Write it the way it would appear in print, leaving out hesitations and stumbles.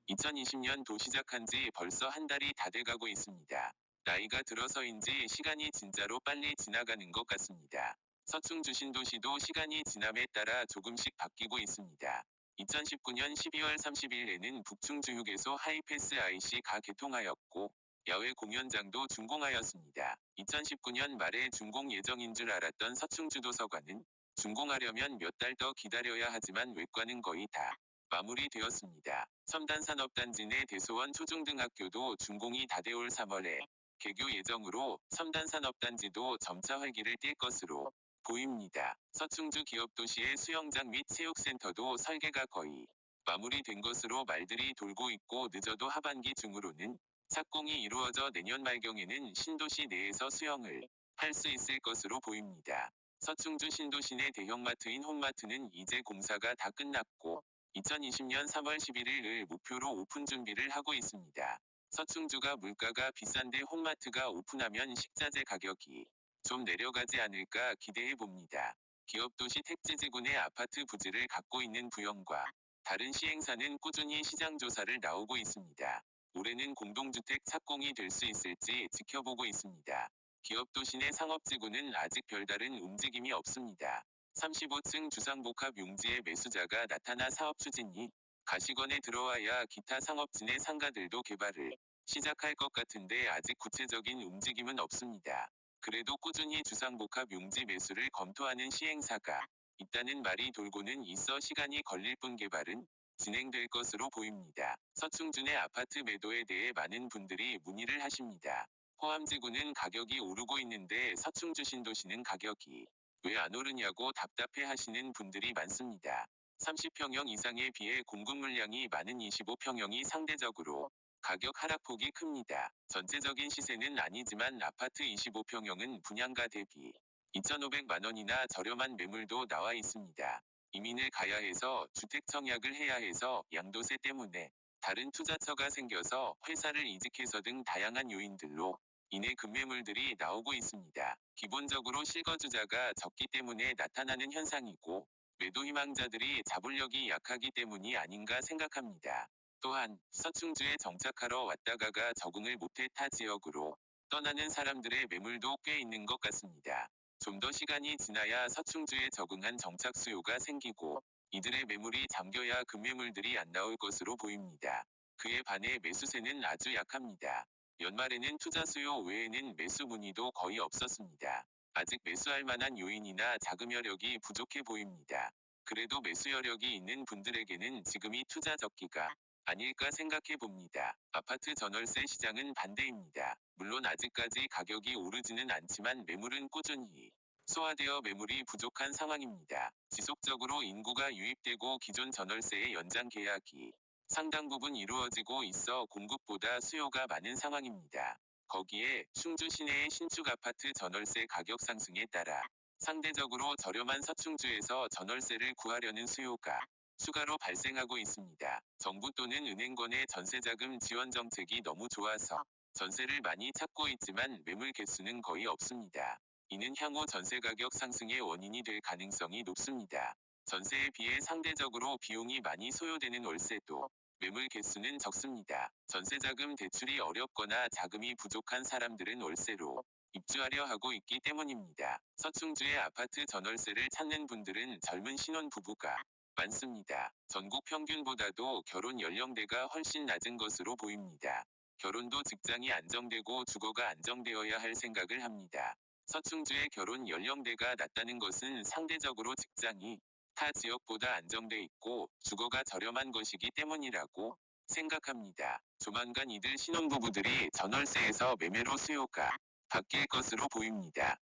2020년도 시작한 지 벌써 한 달이 다 돼가고 있습니다. 나이가 들어서인지 시간이 진짜로 빨리 지나가는 것 같습니다. 서충주 신도시도 시간이 지남에 따라 조금씩 바뀌고 있습니다. 2019년 12월 30일에는 북충주휴게소 하이패스 IC가 개통하였고 야외 공연장도 준공하였습니다. 2019년 말에 준공 예정인 줄 알았던 서충주도서관은 준공하려면 몇 달 더 기다려야 하지만 외과는 거의 다 마무리되었습니다. 첨단산업단지 내 대소원 초중등학교도 준공이 다 돼 올 3월에 개교 예정으로 첨단산업단지도 점차 활기를 띨 것으로 보입니다. 서충주 기업도시의 수영장 및 체육센터도 설계가 거의 마무리된 것으로 말들이 돌고 있고 늦어도 하반기 중으로는 착공이 이루어져 내년 말경에는 신도시 내에서 수영을 할 수 있을 것으로 보입니다. 서충주 신도시 내 대형마트인 홈마트는 이제 공사가 다 끝났고 2020년 3월 11일을 목표로 오픈 준비를 하고 있습니다. 서충주가 물가가 비싼데 홈마트가 오픈하면 식자재 가격이 좀 내려가지 않을까 기대해 봅니다. 기업도시 택지지구 내 아파트 부지를 갖고 있는 부영과 다른 시행사는 꾸준히 시장 조사를 나오고 있습니다. 올해는 공동주택 착공이 될 수 있을지 지켜보고 있습니다. 기업도시 내 상업지구는 아직 별다른 움직임이 없습니다. 35층 주상복합 용지의 매수자가 나타나 사업 추진이 가시권에 들어와야 기타 상업지 내 상가들도 개발을 시작할 것 같은데 아직 구체적인 움직임은 없습니다. 그래도 꾸준히 주상복합 용지 매수를 검토하는 시행사가 있다는 말이 돌고는 있어 시간이 걸릴 뿐 개발은 진행될 것으로 보입니다. 서충주 내 아파트 매도에 대해 많은 분들이 문의를 하십니다. 호암지구는 가격이 오르고 있는데 서충주 신도시는 가격이 왜 안 오르냐고 답답해 하시는 분들이 많습니다. 30평형 이상에 비해 공급 물량이 많은 25평형이 상대적으로 가격 하락폭이 큽니다. 전체적인 시세는 아니지만 아파트 25평형은 분양가 대비 2,500만 원이나 저렴한 매물도 나와 있습니다. 이민을 가야 해서 주택 청약을 해야 해서 양도세 때문에 다른 투자처가 생겨서 회사를 이직해서 등 다양한 요인들로 인해 급매물들이 나오고 있습니다. 기본적으로 실거주자가 적기 때문에 나타나는 현상이고 매도 희망자들이 자본력이 약하기 때문이 아닌가 생각합니다. 또한 서충주에 정착하러 왔다가가 적응을 못해 타 지역으로 떠나는 사람들의 매물도 꽤 있는 것 같습니다. 좀 더 시간이 지나야 서충주에 적응한 정착 수요가 생기고 이들의 매물이 잠겨야 급매물들이 안 나올 것으로 보입니다. 그에 반해 매수세는 아주 약합니다. 연말에는 투자 수요 외에는 매수 문의도 거의 없었습니다. 아직 매수할 만한 요인이나 자금 여력이 부족해 보입니다. 그래도 매수 여력이 있는 분들에게는 지금이 투자 적기가 아닐까 생각해 봅니다. 아파트 전월세 시장은 반대입니다. 물론 아직까지 가격이 오르지는 않지만 매물은 꾸준히 소화되어 매물이 부족한 상황입니다. 지속적으로 인구가 유입되고 기존 전월세의 연장 계약이 상당 부분 이루어지고 있어 공급보다 수요가 많은 상황입니다. 거기에 충주 시내의 신축 아파트 전월세 가격 상승에 따라 상대적으로 저렴한 서충주에서 전월세를 구하려는 수요가 추가로 발생하고 있습니다. 정부 또는 은행권의 전세자금 지원 정책이 너무 좋아서 전세를 많이 찾고 있지만 매물 개수는 거의 없습니다. 이는 향후 전세 가격 상승의 원인이 될 가능성이 높습니다. 전세에 비해 상대적으로 비용이 많이 소요되는 월세도 매물 개수는 적습니다. 전세자금 대출이 어렵거나 자금이 부족한 사람들은 월세로 입주하려 하고 있기 때문입니다. 서충주의 아파트 전월세를 찾는 분들은 젊은 신혼부부가 많습니다. 전국 평균보다도 결혼 연령대가 훨씬 낮은 것으로 보입니다. 결혼도 직장이 안정되고 주거가 안정되어야 할 생각을 합니다. 서충주의 결혼 연령대가 낮다는 것은 상대적으로 직장이 타 지역보다 안정돼 있고 주거가 저렴한 것이기 때문이라고 생각합니다. 조만간 이들 신혼부부들이 전월세에서 매매로 수요가 바뀔 것으로 보입니다.